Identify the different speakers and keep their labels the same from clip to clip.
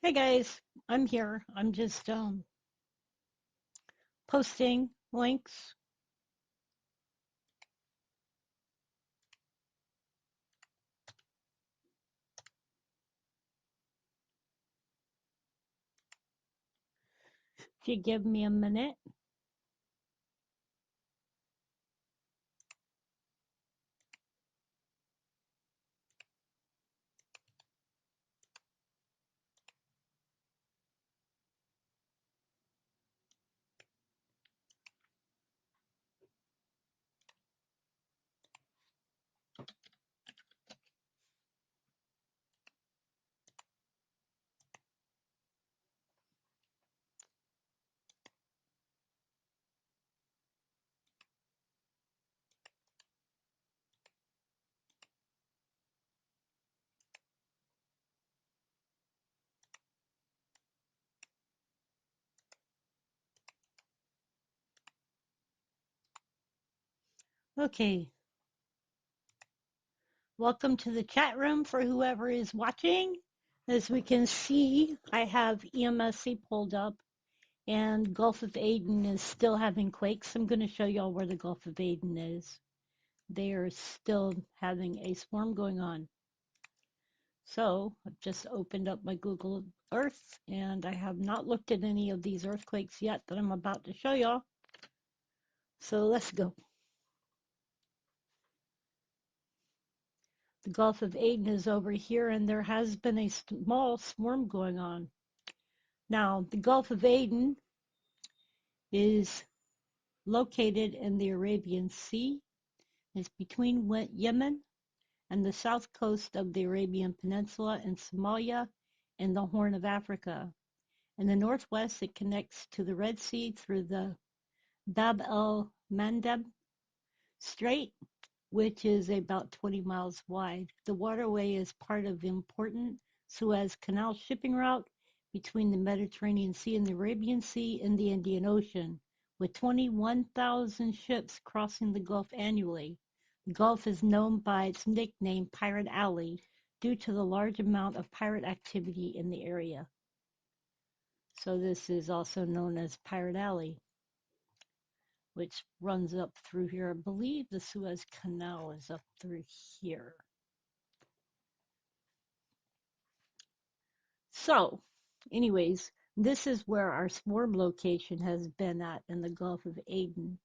Speaker 1: Hey guys, I'm here. I'm just posting links. If you give me a minute. Okay, welcome to the chat room for whoever is watching. As we can see, I have EMSC pulled up and Gulf of Aden is still having quakes. I'm going to show y'all where the Gulf of Aden is. They are still having a swarm going on. So I've just opened up my Google Earth and I have not looked at any of these earthquakes yet that I'm about to show y'all. So let's go. The Gulf of Aden is over here, and there has been a small swarm going on. Now, the Gulf of Aden is located in the Arabian Sea. It's between Yemen and the south coast of the Arabian Peninsula and Somalia and the Horn of Africa. In the northwest, it connects to the Red Sea through the Bab el-Mandeb Strait, which is about 20 miles wide. The waterway is part of the important Suez Canal shipping route between the Mediterranean Sea and the Arabian Sea and the Indian Ocean, with 21,000 ships crossing the Gulf annually. The Gulf is known by its nickname Pirate Alley due to the large amount of pirate activity in the area. So this is also known as Pirate Alley, which runs up through here. I believe the Suez Canal is up through here. So, anyways, this is where our swarm location has been at in the Gulf of Aden.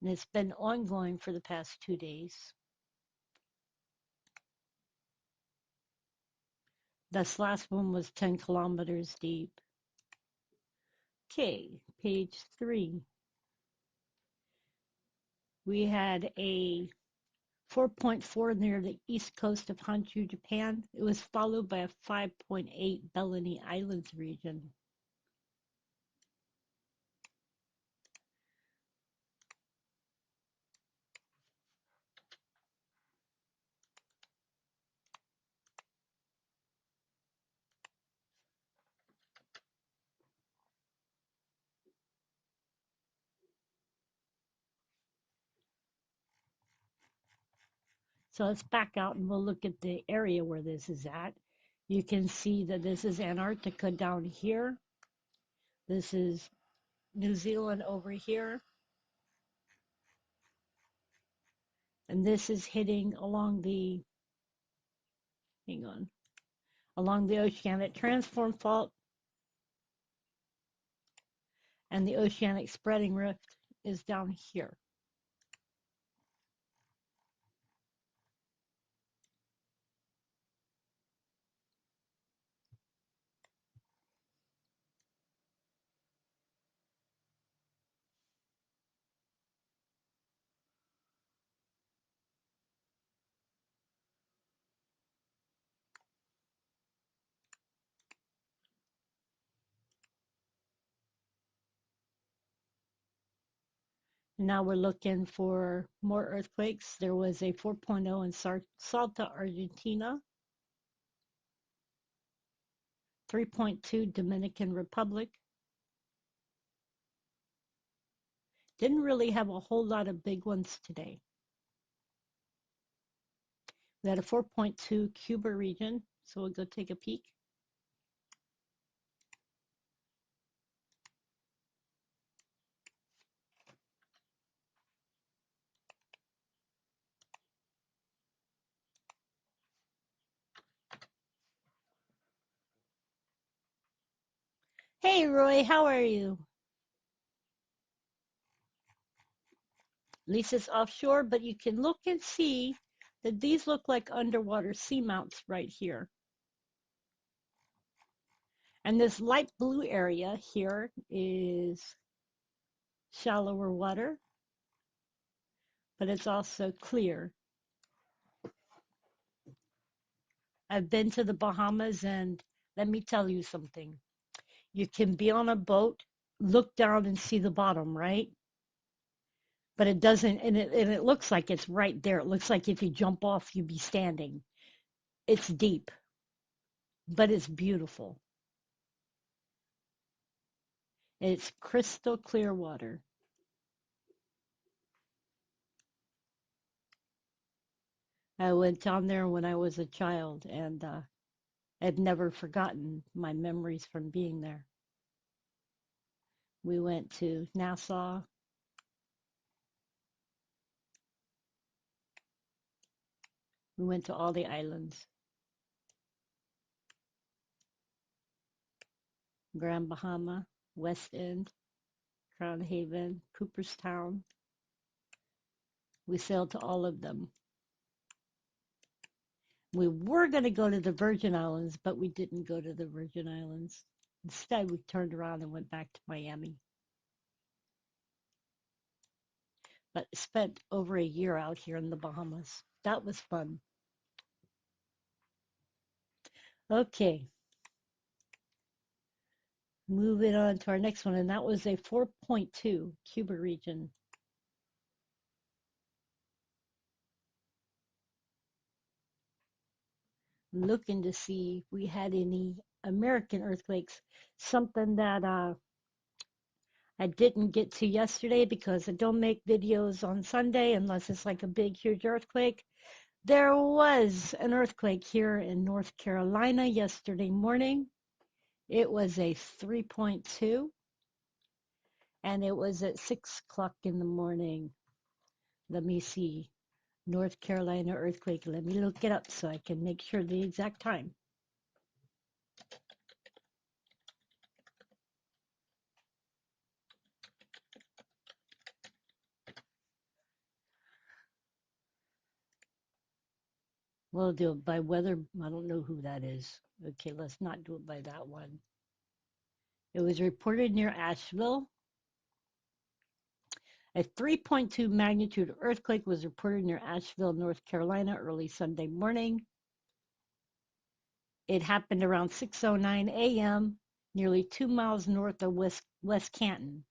Speaker 1: And it's been ongoing for the past 2 days. This last one was 10 kilometers deep. Okay, page 3. We had a 4.4 near the east coast of Honshu, Japan. It was followed by a 5.8 Bellini Islands region. So let's back out and we'll look at the area where this is at. You can see that this is Antarctica down here. This is New Zealand over here. And this is hitting along the, along the oceanic transform fault. And the oceanic spreading rift is down here. And now we're looking for more earthquakes. There was a 4.0 in Salta, Argentina, 3.2 Dominican Republic. Didn't really have a whole lot of big ones today. We had a 4.2 Cuba region, So we'll go take a peek. Hey Roy, how are you? At least it's offshore, but you can look and see that these look like underwater seamounts right here. And this light blue area here is shallower water, but it's also clear. I've been to the Bahamas, and let me tell you something. You can be on a boat, look down and see the bottom, right? But it doesn't, and it looks like it's right there. It looks like if you jump off, you'd be standing. It's deep, but it's beautiful. It's crystal clear water. I went down there when I was a child, and I've never forgotten my memories from being there. We went to Nassau. We went to all the islands: Grand Bahama, West End, Crown Haven, Cooperstown. We sailed to all of them. We were going to go to the Virgin Islands, but we didn't go to the Virgin Islands. Instead, we turned around and went back to Miami. But spent over a year out here in the Bahamas. That was fun. Okay, moving on to our next one, and that was a 4.2 Cuba region. Looking to see if we had any American earthquakes, something that I didn't get to yesterday because I don't make videos on Sunday unless it's like a big, huge earthquake. There was an earthquake here in North Carolina yesterday morning. It was a 3.2, and it was at 6 o'clock in the morning. Let me see. North Carolina earthquake. Let me look it up so I can make sure the exact time. We'll do it by weather. I don't know who that is. Okay, let's not do it by that one. It was reported near Asheville. A 3.2 magnitude earthquake was reported near Asheville, North Carolina, early Sunday morning. It happened around 6:09 a.m., nearly 2 miles north of West Canton.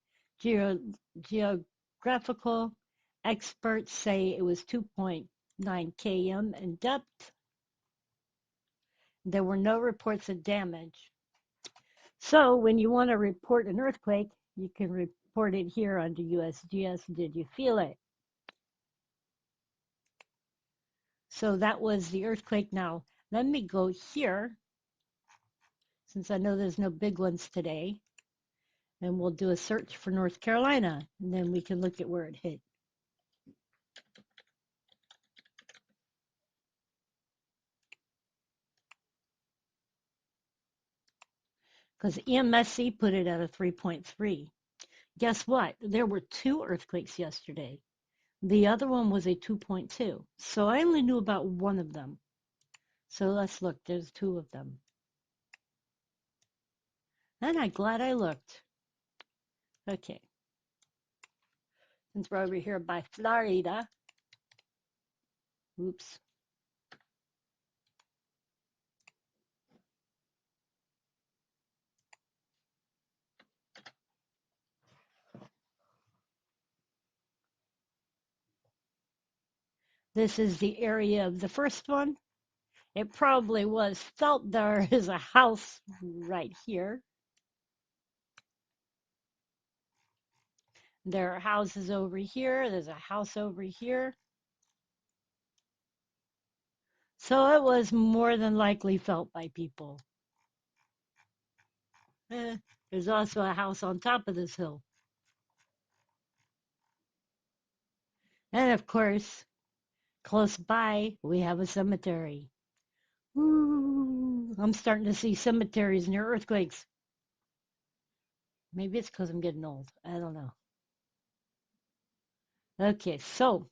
Speaker 1: Geographical experts say it was 2.9 km in depth. There were no reports of damage. So when you want to report an earthquake, you can report it here under USGS. Did you feel it? So that was the earthquake. Now, let me go here, since I know there's no big ones today, and we'll do a search for North Carolina, and then we can look at where it hit. Because EMSC put it at a 3.3. Guess what? There were two earthquakes yesterday. The other one was a 2.2. So I only knew about one of them. So let's look. There's two of them. And I'm glad I looked. Okay. Since we're over here by Florida. Oops. This is the area of the first one. It probably was felt. There is a house right here. There are houses over here. There's a house over here. So it was more than likely felt by people. Eh, there's also a house on top of this hill. And of course, close by, we have a cemetery. Ooh, I'm starting to see cemeteries near earthquakes. Maybe it's because I'm getting old. I don't know. Okay, so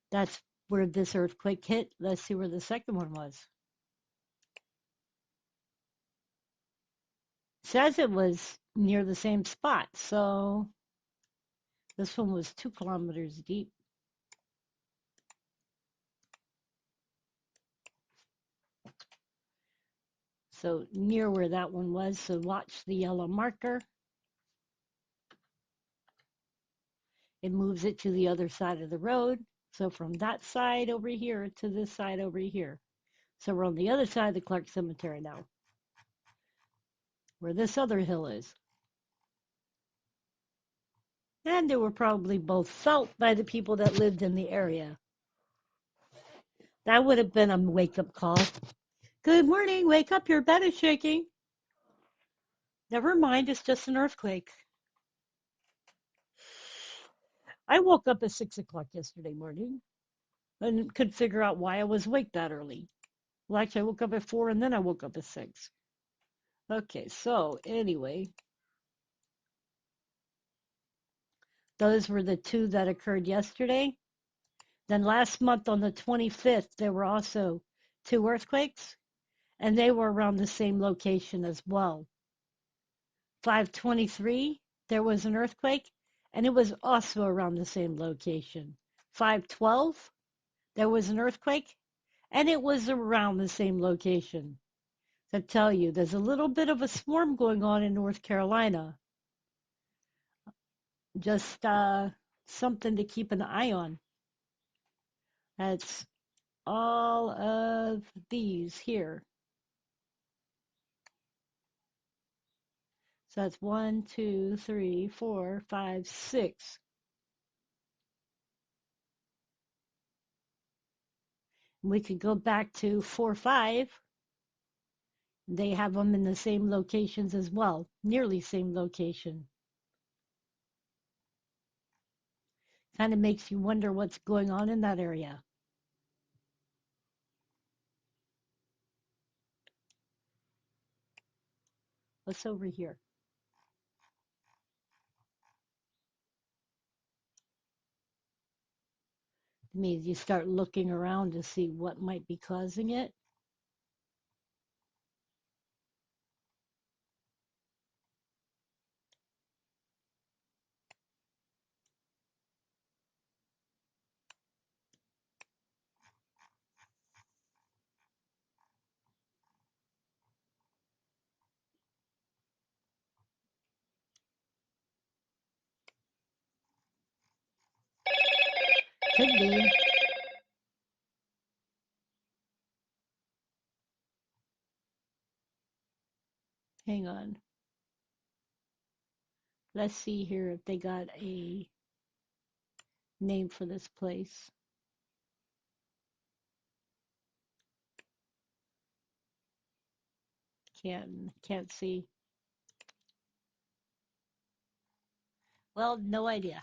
Speaker 1: that's where this earthquake hit. Let's see where the second one was. It says it was near the same spot, so this one was 2 kilometers deep. So near where that one was. So watch the yellow marker. It moves it to the other side of the road. So from that side over here to this side over here. So we're on the other side of the Clark Cemetery now, where this other hill is. And they were probably both felt by the people that lived in the area. That would have been a wake-up call. Good morning, wake up, your bed is shaking. Never mind, it's just an earthquake. I woke up at 6 o'clock yesterday morning and could figure out why I was awake that early. Well, actually, I woke up at 4 and then I woke up at 6. Okay, so anyway, those were the two that occurred yesterday. Then last month on the 25th, there were also two earthquakes, and they were around the same location as well. 523, there was an earthquake, and it was also around the same location. 512, there was an earthquake, and it was around the same location. To tell you, there's a little bit of a swarm going on in North Carolina. Just something to keep an eye on. That's all of these here. So that's 1, 2, 3, 4, 5, 6. We could go back to 4, 5. They have them in the same locations as well, nearly same location. Kind of makes you wonder what's going on in that area. What's over here? It means you start looking around to see what might be causing it. Could be. Hang on. Let's see here if they got a name for this place. Can't see. Well, no idea.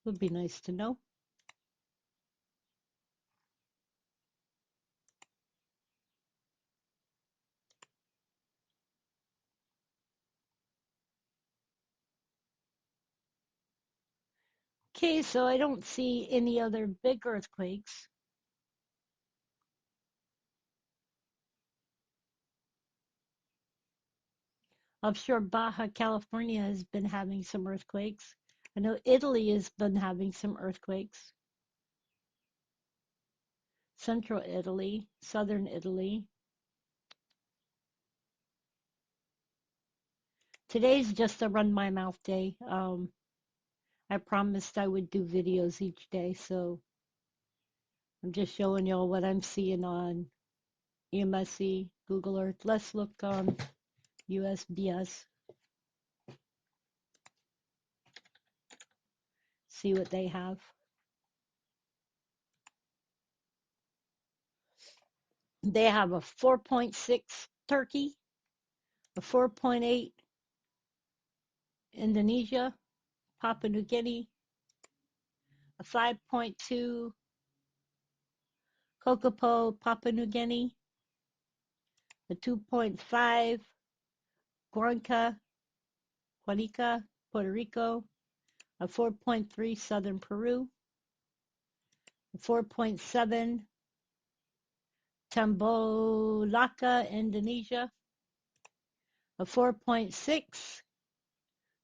Speaker 1: Would be nice to know. Okay, so I don't see any other big earthquakes. Offshore Baja California has been having some earthquakes. I know Italy has been having some earthquakes. Central Italy, southern Italy. Today's just a run my mouth day. I promised I would do videos each day, so I'm just showing y'all what I'm seeing on EMSC, Google Earth. Let's look on USBS. See what they have. They have a 4.6 Turkey, a 4.8 Indonesia, Papua New Guinea, a 5.2 Kokopo, Papua New Guinea, a 2.5 Guanica, Puerto Rico, a 4.3 Southern Peru, a 4.7 Tambolaka, Indonesia, a 4.6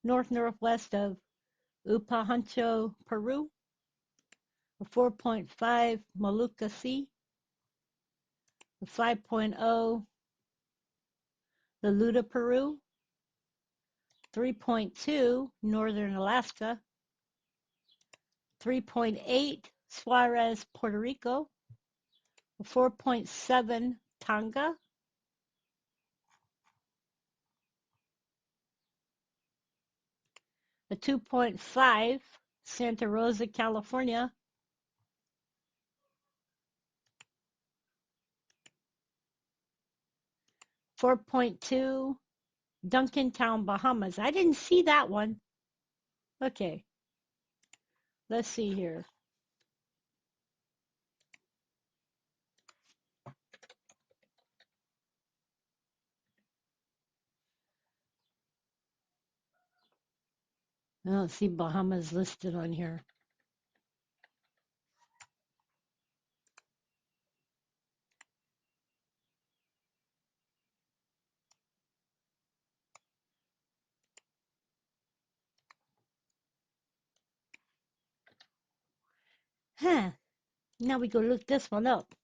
Speaker 1: northwest of Upahancho, Peru, a 4.5 Molucca Sea, a 5.0 Laluda, Peru, 3.2 northern Alaska, 3.8 Suarez, Puerto Rico, a 4.7 Tonga, a 2.5 Santa Rosa, California, 4.2 Duncantown, Bahamas. I didn't see that one. Okay, let's see here. I don't see Bahamas listed on here. Huh. Now we go look this one up.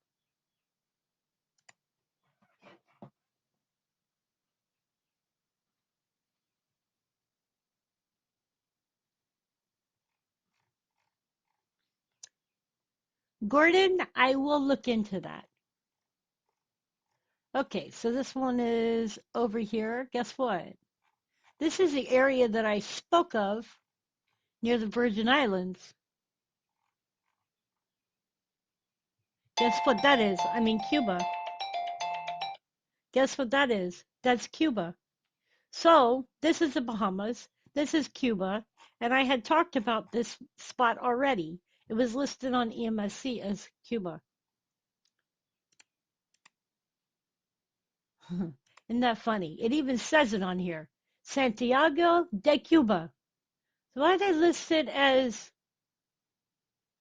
Speaker 1: Gordon, I will look into that. Okay, so this one is over here. Guess what? This is the area that I spoke of near the Virgin Islands. Guess what that is? I mean, Cuba. Guess what that is? That's Cuba. So this is the Bahamas. This is Cuba. And I had talked about this spot already. It was listed on EMSC as Cuba. Isn't that funny? It even says it on here. Santiago de Cuba. So why are they listed as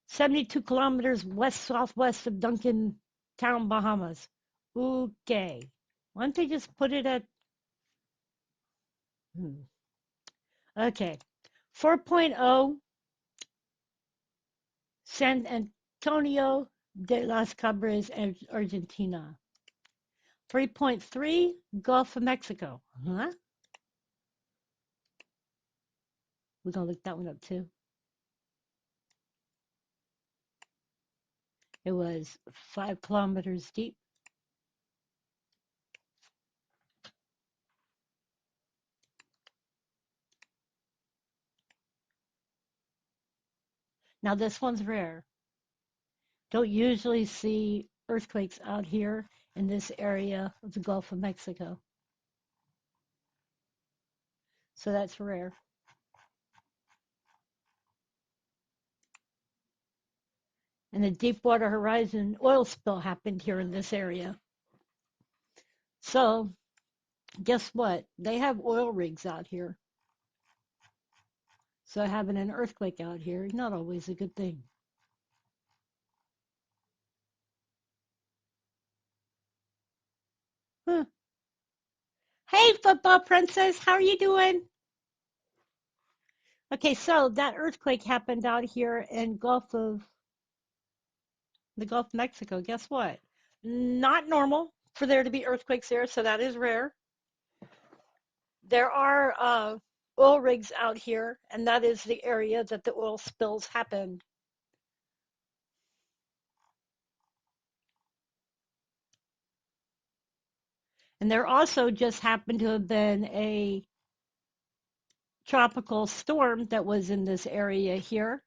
Speaker 1: 72 kilometers southwest of Duncantown, Bahamas? Okay. Why don't they just put it at... Okay. 4.0 San Antonio de las Cabras, Argentina. 3.3 Gulf of Mexico. Huh? We're going to look that one up too. It was 5 kilometers deep. Now this one's rare. Don't usually see earthquakes out here in this area of the Gulf of Mexico. So that's rare. And a Deepwater Horizon oil spill happened here in this area. So guess what? They have oil rigs out here. So having an earthquake out here is not always a good thing. Huh. Hey, football princess, how are you doing? Okay, so that earthquake happened out here in the Gulf of Mexico. Guess what? Not normal for there to be earthquakes there, so that is rare. There are oil rigs out here, and that is the area that the oil spills happened. And there also just happened to have been a tropical storm that was in this area here.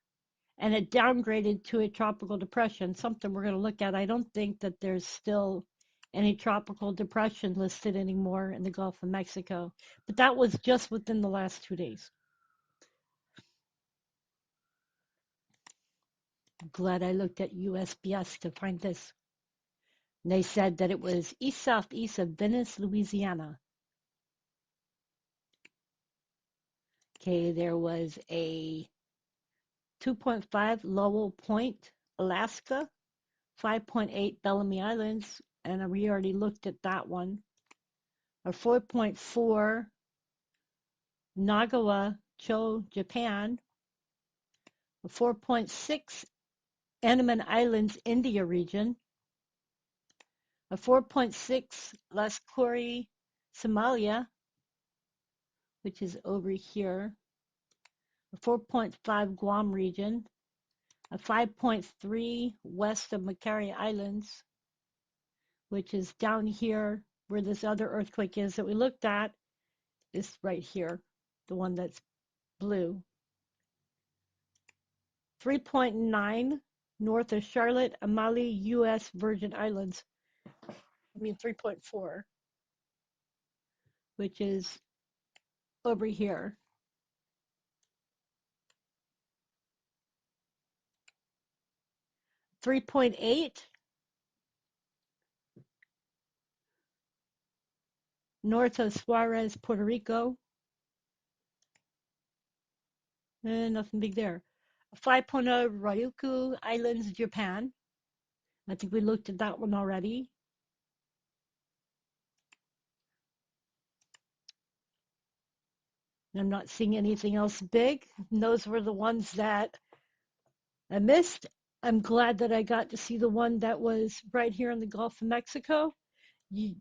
Speaker 1: and it downgraded to a tropical depression, something we're going to look at. I don't think that there's still any tropical depression listed anymore in the Gulf of Mexico, but that was just within the last 2 days. I'm glad I looked at USPS to find this. And they said that it was east-southeast of Venice, Louisiana. Okay, there was a 2.5 Lowell Point, Alaska, 5.8 Bellamy Islands, and we already looked at that one. A 4.4 Nagawa-cho, Japan. A 4.6 Andaman Islands, India region. A 4.6 Las Kori, Somalia, which is over here. A 4.5 Guam region. A 5.3 west of Macquarie Islands, which is down here where this other earthquake is that we looked at, is right here, the one that's blue. 3.9 north of Charlotte, Amalie, U.S. Virgin Islands. 3.4, which is over here. 3.8 north of Suarez, Puerto Rico. Nothing big there. 5.0 Ryukyu Islands, Japan. I think we looked at that one already. I'm not seeing anything else big. And those were the ones that I missed. I'm glad that I got to see the one that was right here in the Gulf of Mexico.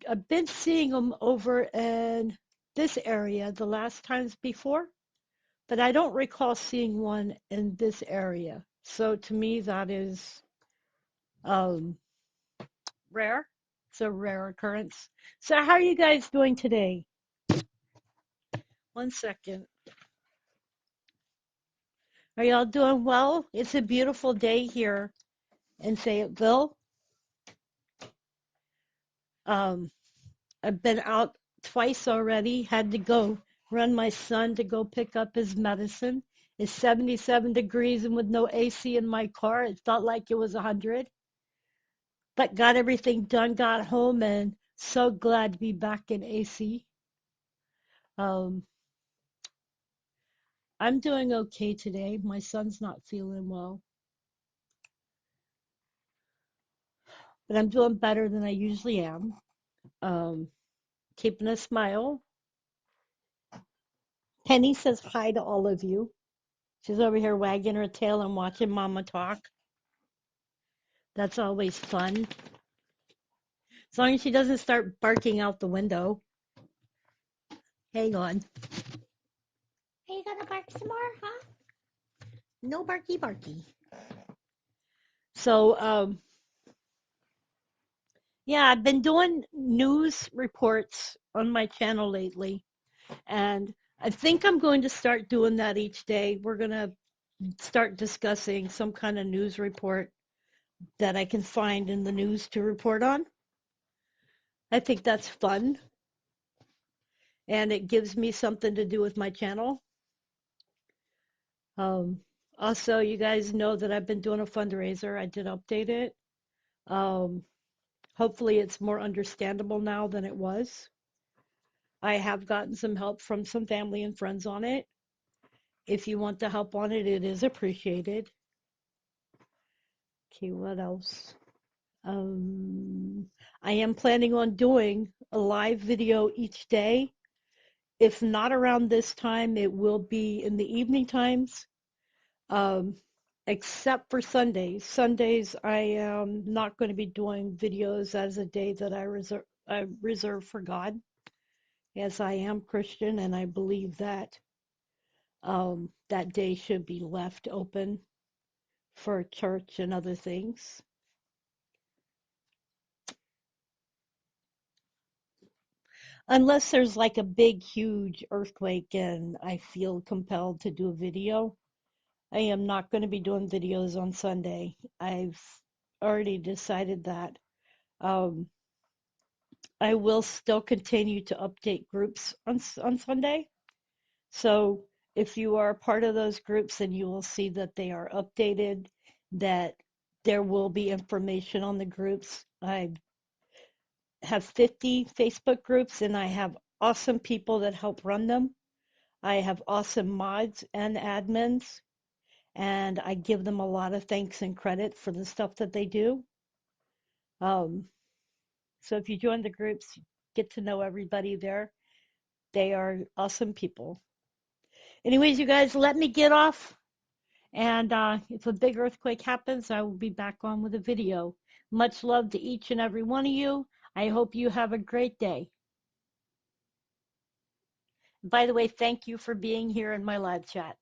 Speaker 1: I've been seeing them over in this area the last times before, but I don't recall seeing one in this area. So to me, that is rare. It's a rare occurrence. So how are you guys doing today? 1 second. Are y'all doing well? It's a beautiful day here in Fayetteville. I've been out twice already, had to go run my son to go pick up his medicine. It's 77 degrees and with no AC in my car, it felt like it was 100. But got everything done, got home, and so glad to be back in AC. Um, I'm doing okay today. My son's not feeling well, but I'm doing better than I usually am. Um, Keeping a smile. Penny says hi to all of you. She's over here wagging her tail and watching Mama talk. That's always fun. As long as she doesn't start barking out the window. Hang on. Are you gonna bark some more, huh? No barky barky. So, yeah, I've been doing news reports on my channel lately, and I think I'm going to start doing that each day. We're gonna start discussing some kind of news report that I can find in the news to report on. I think that's fun, and it gives me something to do with my channel. Um, Also, you guys know that I've been doing a fundraiser. I did update it. Um, Hopefully, it's more understandable now than it was. I have gotten some help from some family and friends on it. If you want the help on it, it is appreciated. Okay, what else? I am planning on doing a live video each day. If not around this time, it will be in the evening times. Um, Except for Sundays. Sundays, I am not going to be doing videos as a day that I reserve for God, as I am Christian, and I believe that that day should be left open for church and other things. Unless there's like a big, huge earthquake and I feel compelled to do a video, I am not going to be doing videos on Sunday. I've already decided that. Um, I will still continue to update groups on Sunday. So if you are part of those groups, then you will see that they are updated, that there will be information on the groups. I have 50 Facebook groups and I have awesome people that help run them. I have awesome mods and admins, and I give them a lot of thanks and credit for the stuff that they do. Um, so if you join the groups, get to know everybody there. They are awesome people. Anyways, you guys, let me get off. And if a big earthquake happens, I will be back on with a video. Much love to each and every one of you. I hope you have a great day. By the way, thank you for being here in my live chat.